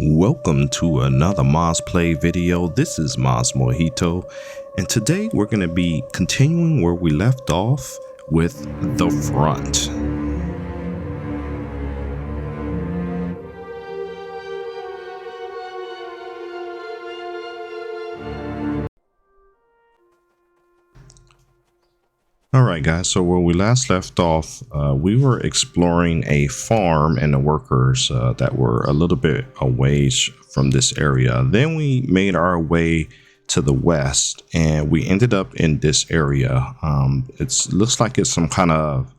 Welcome to another Maz Play video. This is MazMojito, and today we're going to be continuing where we left off with The Front. Alright guys, so where we last left off, we were exploring a farm and the workers that were a little bit away from this area. Then we made our way to the west and we ended up in this area. It looks like it's some kind of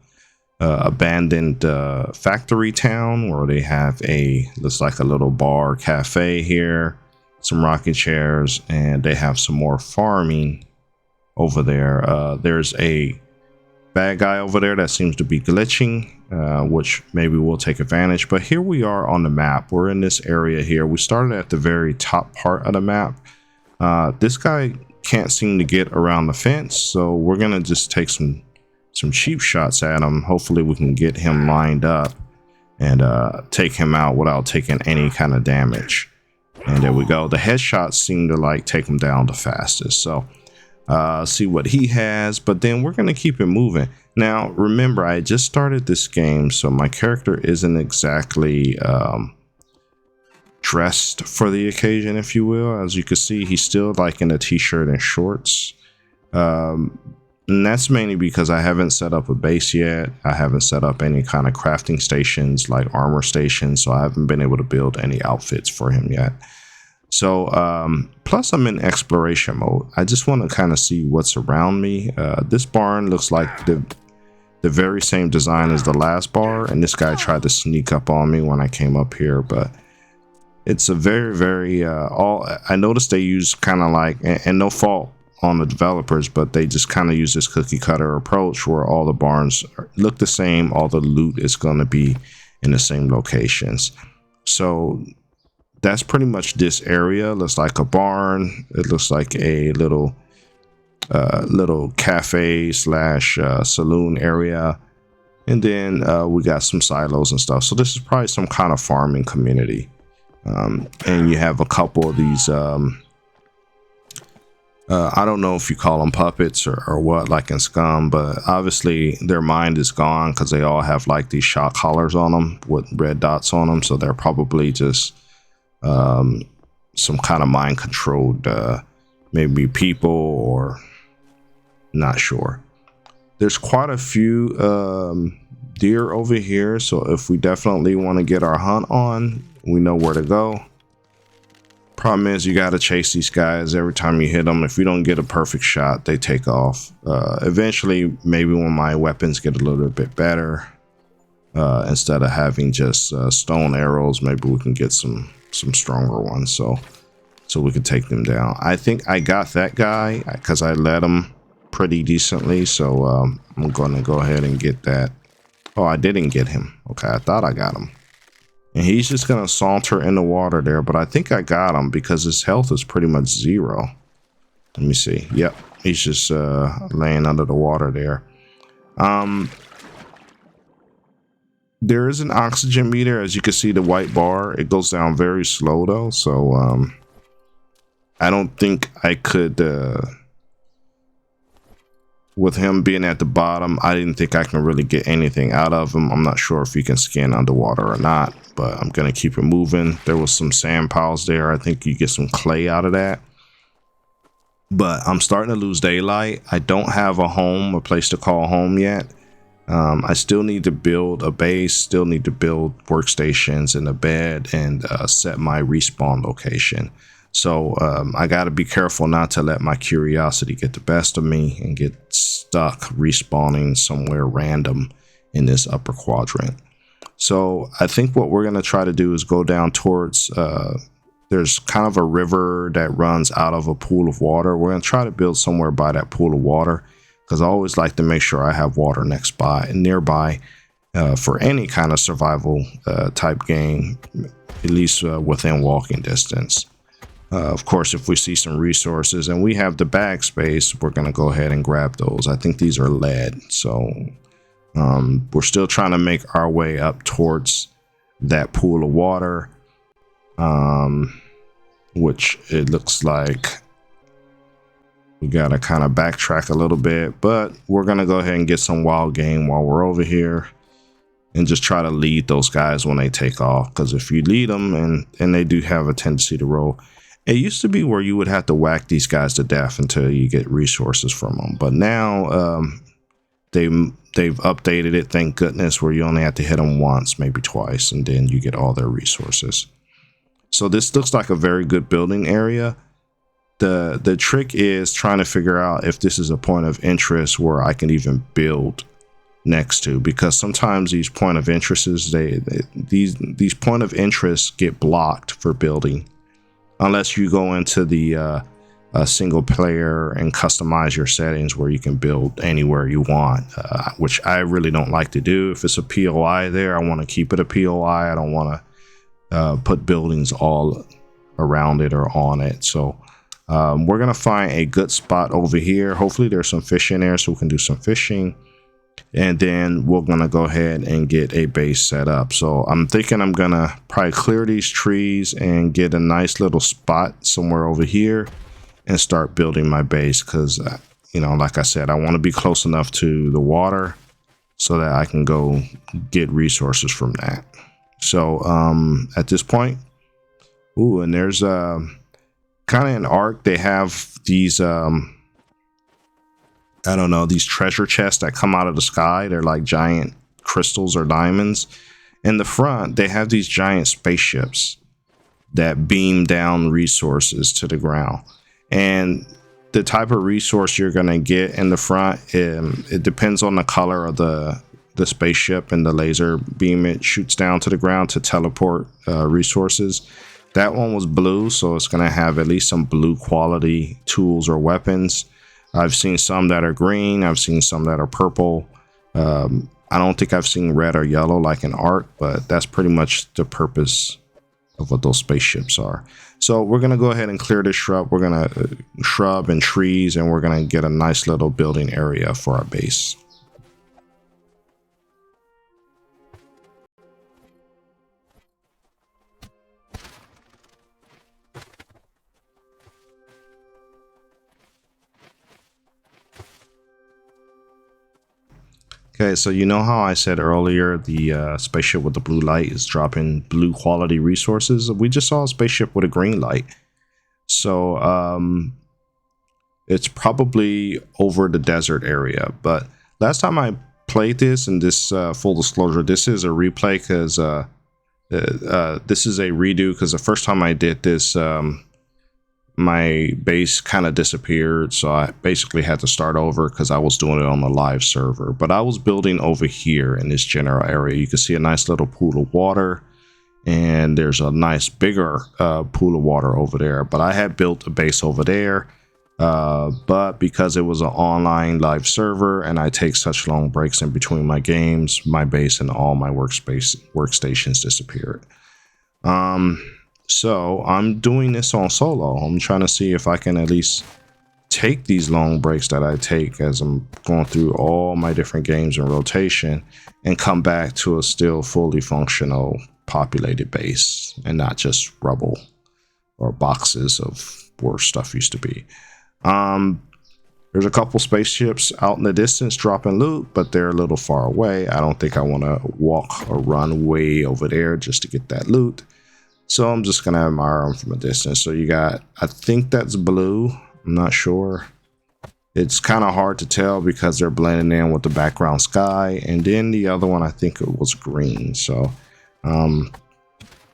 abandoned factory town where they have looks like a little bar cafe here, some rocking chairs, and they have some more farming over there. There's a bad guy over there that seems to be glitching, which maybe we'll take advantage. But here we are on the map. We're in this area here. We started at the very top part of the map. This guy can't seem to get around the fence, so we're gonna just take some cheap shots at him. Hopefully we can get him lined up and take him out without taking any kind of damage. And there we go. The headshots seem to like take him down the fastest. So see what he has, but then we're going to keep it moving. Now remember, I just started this game, so my character isn't exactly dressed for the occasion, if you will. As you can see, he's still like in a t-shirt and shorts, and that's mainly because I haven't set up a base yet. I haven't set up any kind of crafting stations like armor stations, so I haven't been able to build any outfits for him yet. So plus I'm in exploration mode. I just want to kind of see what's around me. This barn looks like the very same design as the last bar, and this guy tried to sneak up on me when I came up here, but it's a very I noticed they use kind of like, and no fault on the developers, but they just kind of use this cookie cutter approach where all the barns look the same, all the loot is going to be in the same locations. So that's pretty much this area. Looks like a barn. It looks like a little cafe slash saloon area, and then we got some silos and stuff. So this is probably some kind of farming community, and you have a couple of these I don't know if you call them puppets or what, like in Scum, but obviously their mind is gone because they all have like these shock collars on them with red dots on them, so they're probably just some kind of mind controlled maybe people, or not sure. There's quite a few deer over here, so if we definitely want to get our hunt on, we know where to go. Problem is, you got to chase these guys every time you hit them. If you don't get a perfect shot, they take off. Eventually, maybe when my weapons get a little bit better, instead of having just stone arrows, maybe we can get some stronger ones, so we can take them down. I think I got that guy because I led him pretty decently, so I'm gonna go ahead and get that. Oh, I didn't get him. Okay, I thought I got him, and he's just gonna saunter in the water there, but I think I got him because his health is pretty much zero. Let me see. Yep, he's just laying under the water there. There is an oxygen meter, as you can see, the white bar. It goes down very slow though, so I don't think I could, with him being at the bottom, I didn't think I can really get anything out of him. I'm not sure if he can scan underwater or not, but I'm gonna keep it moving. There was some sand piles there. I think you get some clay out of that, but I'm starting to lose daylight. I don't have a place to call home yet. I still need to build a base, still need to build workstations and a bed, and set my respawn location. So I got to be careful not to let my curiosity get the best of me and get stuck respawning somewhere random in this upper quadrant. So I think what we're going to try to do is go down towards, there's kind of a river that runs out of a pool of water. We're going to try to build somewhere by that pool of water, because I always like to make sure I have water nearby for any kind of survival type game, at least within walking distance. Of course, if we see some resources and we have the bag space, we're going to go ahead and grab those. I think these are lead, so we're still trying to make our way up towards that pool of water. which it looks like we gotta kind of backtrack a little bit, but we're gonna go ahead and get some wild game while we're over here and just try to lead those guys when they take off, because if you lead them, and they do have a tendency to roll. It used to be where you would have to whack these guys to death until you get resources from them, but now they've updated it, thank goodness, where you only have to hit them once, maybe twice, and then you get all their resources. So this looks like a very good building area. The trick is trying to figure out if this is a point of interest where I can even build next to, because sometimes these point of interests, these point of interests get blocked for building unless you go into the single player and customize your settings where you can build anywhere you want, which I really don't like to do. If it's a POI there, I want to keep it a POI. I don't want to put buildings all around it or on it. So we're gonna find a good spot over here. Hopefully there's some fish in there so we can do some fishing, and then we're gonna go ahead and get a base set up. So I'm thinking I'm gonna probably clear these trees and get a nice little spot somewhere over here and start building my base, because you know, like I said, I want to be close enough to the water so that I can go get resources from that. So at this point, ooh, and there's kind of an arc. They have these I don't know, these treasure chests that come out of the sky. They're like giant crystals or diamonds. In the front, they have these giant spaceships that beam down resources to the ground. And the type of resource you're going to get in the front, it depends on the color of the spaceship and the laser beam it shoots down to the ground to teleport resources. That one was blue, so it's going to have at least some blue quality tools or weapons. I've seen some that are green. I've seen some that are purple. I don't think I've seen red or yellow like in art, but that's pretty much the purpose of what those spaceships are. So we're going to go ahead and clear this shrub. We're going to shrub and trees, and we're going to get a nice little building area for our base. Okay, so you know how I said earlier the spaceship with the blue light is dropping blue quality resources? We just saw a spaceship with a green light. So it's probably over the desert area. But last time I played this, and this full disclosure, this is a replay because this is a redo, because the first time I did this, my base kind of disappeared, so I basically had to start over because I was doing it on a live server. But I was building over here in this general area. You can see a nice little pool of water, and there's a nice bigger pool of water over there. But I had built a base over there, but because it was an online live server and I take such long breaks in between my games, my base and all my workstations disappeared. So I'm doing this on solo. I'm trying to see if I can at least take these long breaks that I take as I'm going through all my different games in rotation and come back to a still fully functional populated base and not just rubble or boxes of where stuff used to be. There's a couple spaceships out in the distance dropping loot, but they're a little far away. I don't think I want to walk or run way over there just to get that loot. So I'm just going to admire them from a distance. So you got, I think that's blue. I'm not sure. It's kind of hard to tell because they're blending in with the background sky. And then the other one, I think it was green. So,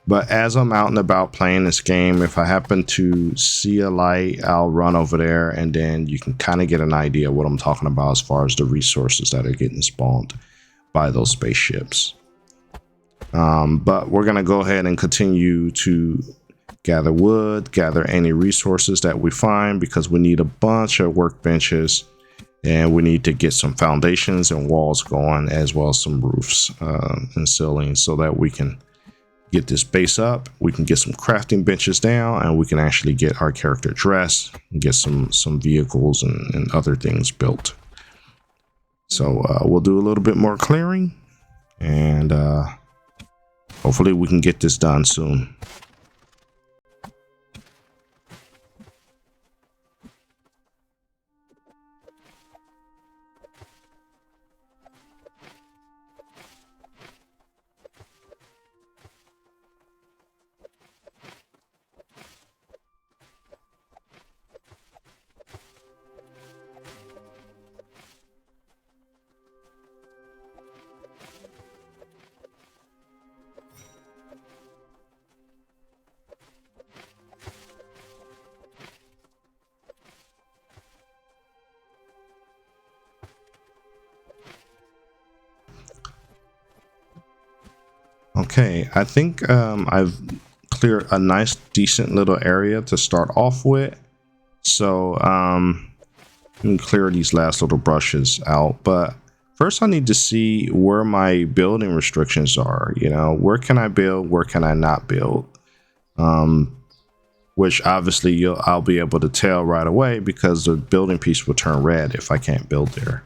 but as I'm out and about playing this game, if I happen to see a light, I'll run over there, and then you can kind of get an idea of what I'm talking about as far as the resources that are getting spawned by those spaceships. But we're going to go ahead and continue to gather wood, gather any resources that we find, because we need a bunch of workbenches, and we need to get some foundations and walls going, as well as some roofs and ceilings, so that we can get this base up. We can get some crafting benches down, and we can actually get our character dressed and get some vehicles and other things built. So we'll do a little bit more clearing, and hopefully we can get this done soon. Okay, I think I've cleared a nice decent little area to start off with. So let me clear these last little brushes out, but first I need to see where my building restrictions are. You know, where can I build, where can I not build? Which obviously I'll be able to tell right away because the building piece will turn red if I can't build there.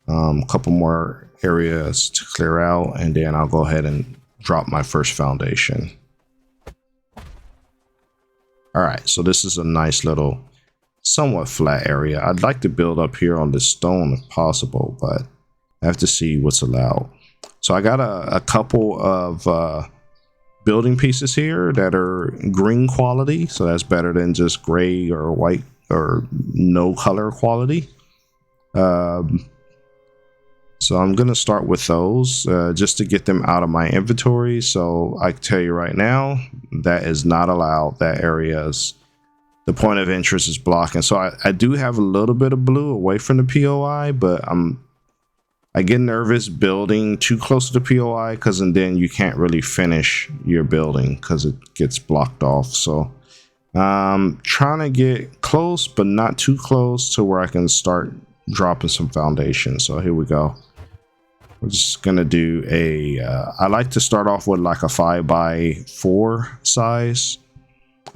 A couple more areas to clear out, and then I'll go ahead and drop my first foundation. All right, so this is a nice little somewhat flat area. I'd like to build up here on this stone if possible, but I have to see what's allowed. So I got a couple of building pieces here that are green quality, so that's better than just gray or white or no color quality. So I'm gonna start with those just to get them out of my inventory. So I can tell you right now that is not allowed. That area's the point of interest is blocking. So I do have a little bit of blue away from the POI, but I get nervous building too close to the POI because then you can't really finish your building because it gets blocked off. So trying to get close, but not too close to where I can start dropping some foundation. So here we go. We're just gonna do I like to start off with like a 5x4 size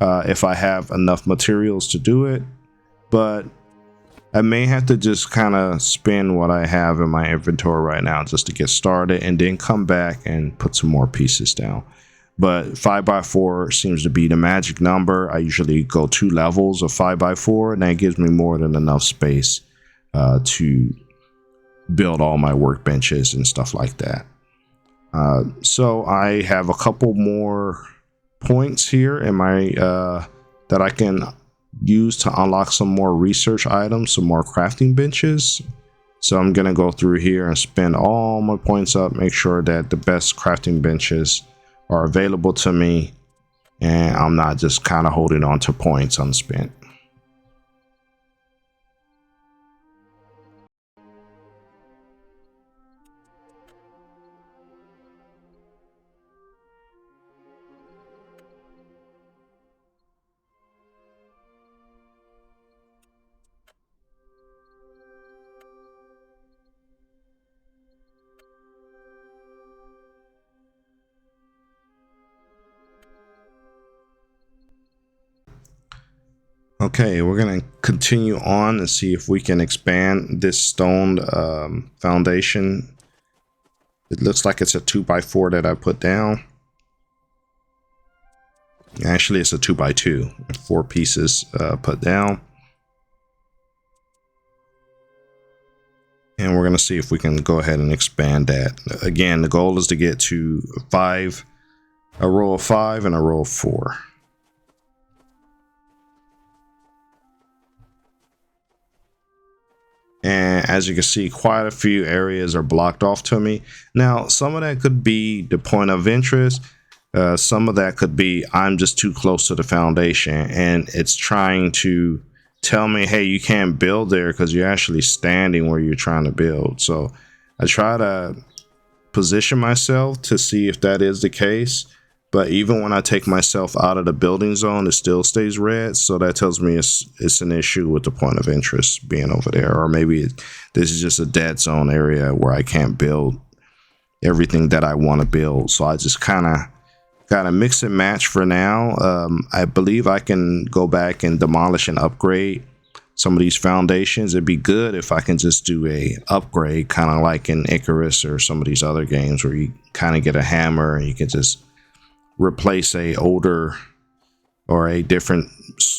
if I have enough materials to do it, but I may have to just kind of spin what I have in my inventory right now just to get started and then come back and put some more pieces down. But 5x4 seems to be the magic number. I usually go 2 levels of 5x4, and that gives me more than enough space to build all my workbenches and stuff like that. So I have a couple more points here in my that I can use to unlock some more research items, some more crafting benches. So I'm gonna go through here and spend all my points up, make sure that the best crafting benches are available to me, and I'm not just kind of holding on to points unspent. Okay, we're gonna continue on and see if we can expand this stone foundation. It looks like it's a 2x4 that I put down. Actually, it's a 2x2, 4 pieces put down. And we're gonna see if we can go ahead and expand that. Again, the goal is to get to 5, a row of 5 and a row of 4. And as you can see, quite a few areas are blocked off to me. Now, some of that could be the point of interest. Some of that could be I'm just too close to the foundation and it's trying to tell me, hey, you can't build there because you're actually standing where you're trying to build. So I try to position myself to see if that is the case. But even when I take myself out of the building zone, it still stays red. So that tells me it's an issue with the point of interest being over there. Or maybe this is just a dead zone area where I can't build everything that I want to build. So I just kind of got to mix and match for now. I believe I can go back and demolish and upgrade some of these foundations. It'd be good if I can just do a upgrade, kind of like in Icarus or some of these other games where you kind of get a hammer and you can just replace a older or a different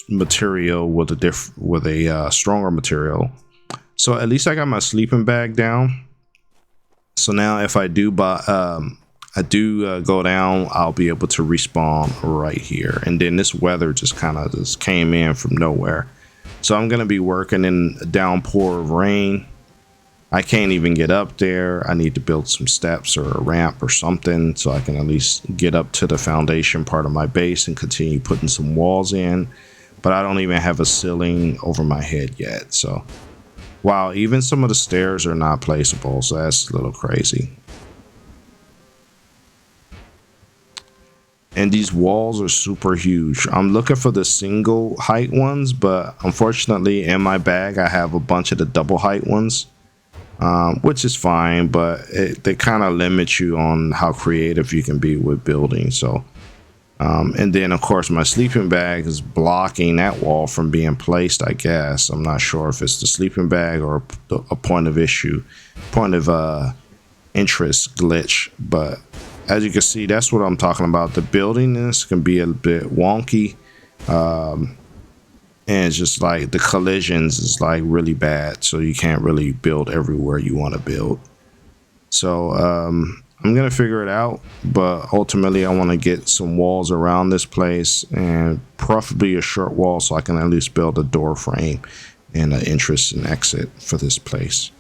material with a stronger material. So at least I got my sleeping bag down. So now if I do go down, I'll be able to respawn right here. And then this weather just kind of just came in from nowhere. So I'm gonna be working in a downpour of rain. I can't even get up there. I need to build some steps or a ramp or something so I can at least get up to the foundation part of my base and continue putting some walls in. But I don't even have a ceiling over my head yet. So wow, even some of the stairs are not placeable. So that's a little crazy. And these walls are super huge. I'm looking for the single height ones, but unfortunately in my bag I have a bunch of the double height ones, which is fine, but they kind of limit you on how creative you can be with building. So and then of course my sleeping bag is blocking that wall from being placed, I guess. I'm not sure if it's the sleeping bag or a point of interest glitch, but as you can see, that's what I'm talking about. The building this can be a bit wonky, and it's just like the collisions is like really bad, so you can't really build everywhere you want to build. So I'm gonna figure it out, but ultimately I want to get some walls around this place, and preferably a short wall so I can at least build a door frame and an entrance and exit for this place.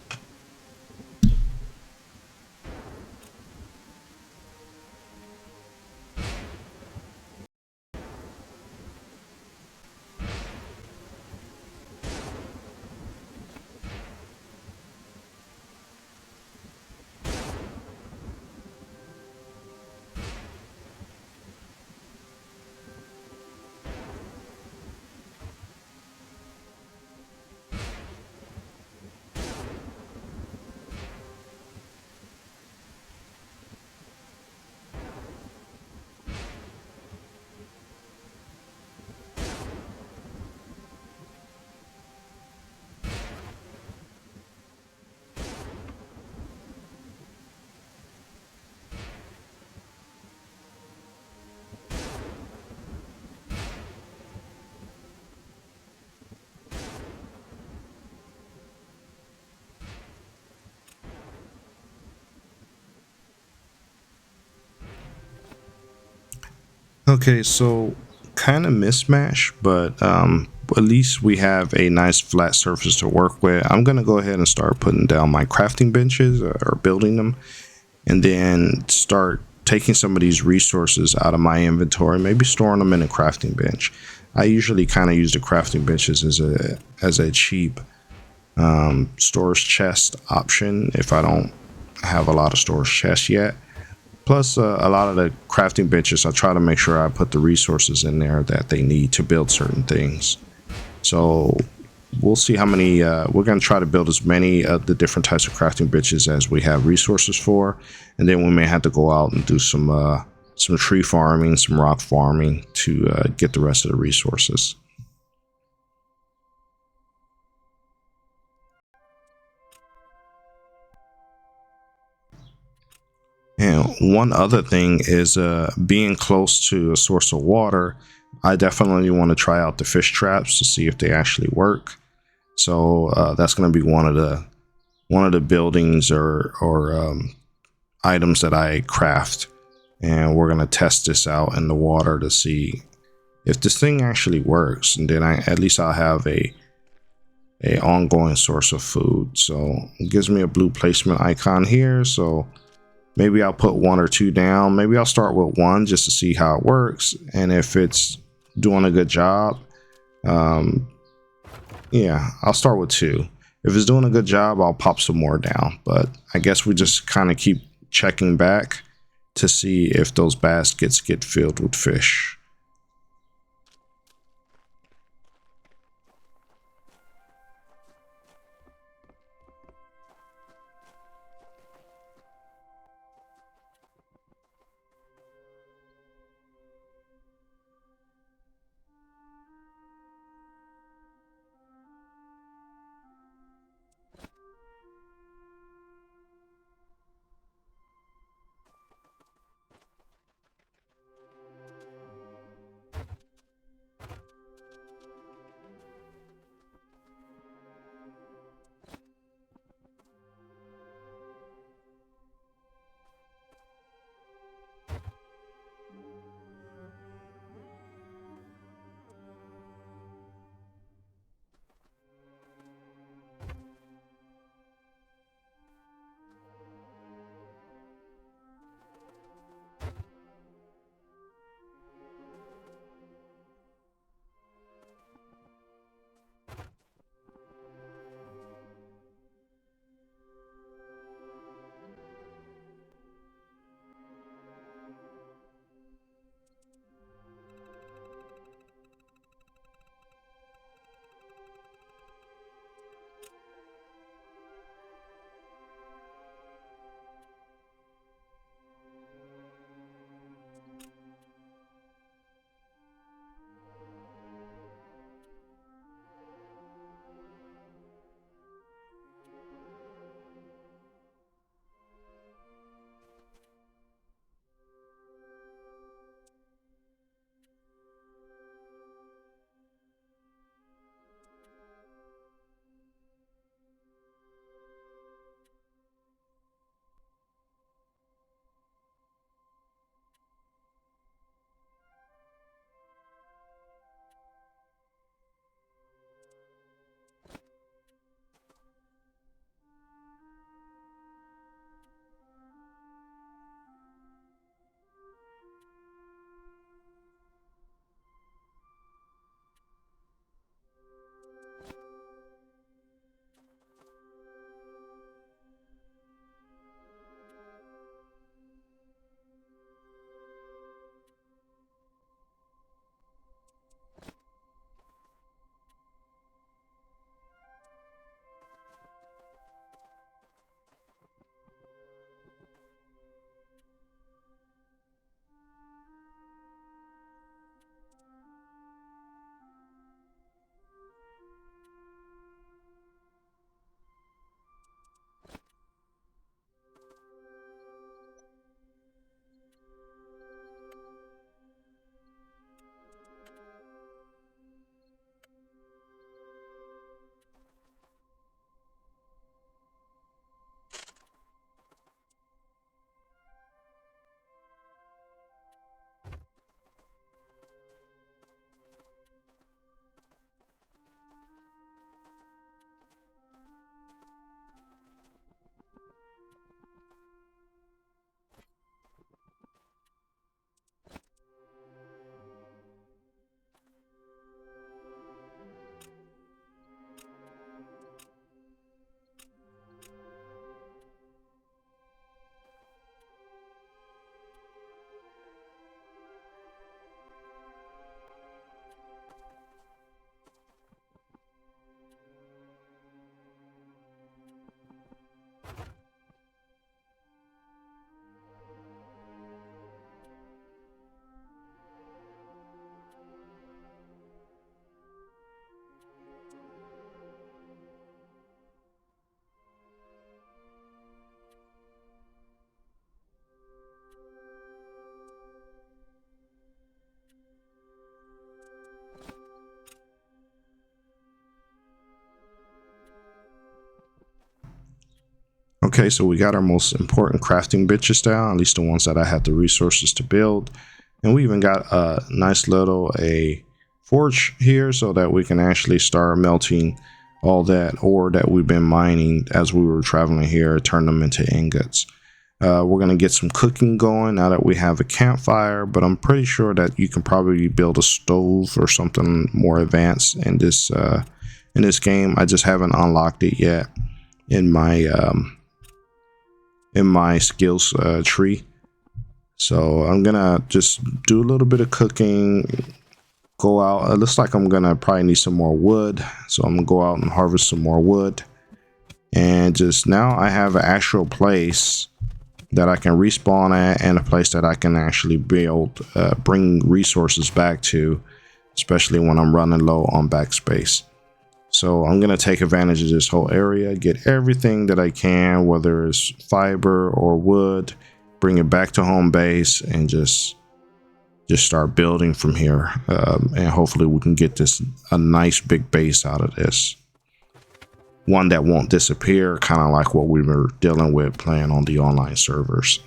Okay, so kind of mismatch, but at least we have a nice flat surface to work with. I'm gonna go ahead and start putting down my crafting benches, or building them, and then start taking some of these resources out of my inventory, maybe storing them in a crafting bench. I usually kind of use the crafting benches as a cheap storage chest option if I don't have a lot of storage chests yet. Plus, a lot of the crafting benches, I try to make sure I put the resources in there that they need to build certain things. So we'll see how many, we're going to try to build as many of the different types of crafting benches as we have resources for. And then we may have to go out and do some tree farming, some rock farming to get the rest of the resources. And one other thing is being close to a source of water. I definitely want to try out the fish traps to see if they actually work. So that's going to be one of the buildings or items that I craft, and we're going to test this out in the water to see if this thing actually works. And then at least I'll have a ongoing source of food. So it gives me a blue placement icon here. So maybe I'll put one or two down. Maybe I'll start with one just to see how it works. And if it's doing a good job, yeah, I'll start with two. If it's doing a good job, I'll pop some more down. But I guess we just kind of keep checking back to see if those baskets get filled with fish. Okay, so we got our most important crafting benches down, at least the ones that I had the resources to build. And we even got a nice little forge here so that we can actually start melting all that ore that we've been mining as we were traveling here, turn them into ingots. We're going to get some cooking going now that we have a campfire, but I'm pretty sure that you can probably build a stove or something more advanced in this game. I just haven't unlocked it yet in my skills tree. So I'm gonna just do a little bit of cooking, go out. It looks like I'm gonna probably need some more wood, so I'm gonna go out and harvest some more wood. And just now I have an actual place that I can respawn at and a place that I can actually build, bring resources back to, especially when I'm running low on backspace. So I'm going to take advantage of this whole area, get everything that I can, whether it's fiber or wood, bring it back to home base, and just start building from here. And hopefully we can get a nice big base out of this. One that won't disappear, kind of like what we were dealing with playing on the online servers.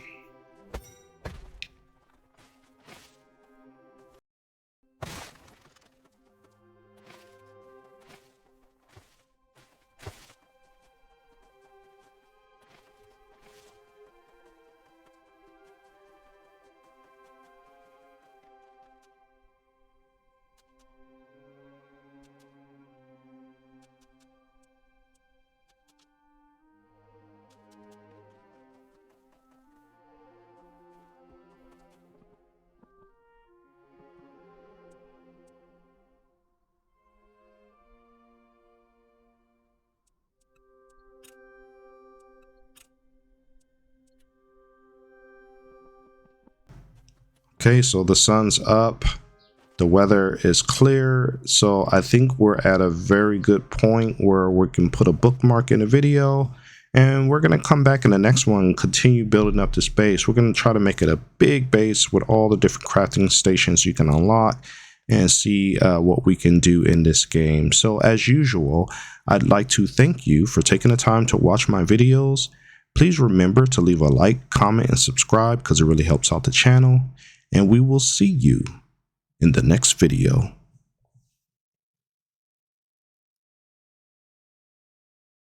Okay, so the sun's up, the weather is clear, so I think we're at a very good point where we can put a bookmark in the video, and we're going to come back in the next one and continue building up this base. We're going to try to make it a big base with all the different crafting stations you can unlock and see what we can do in this game. So as usual, I'd like to thank you for taking the time to watch my videos. Please remember to leave a like, comment, and subscribe because it really helps out the channel. And we will see you in the next video.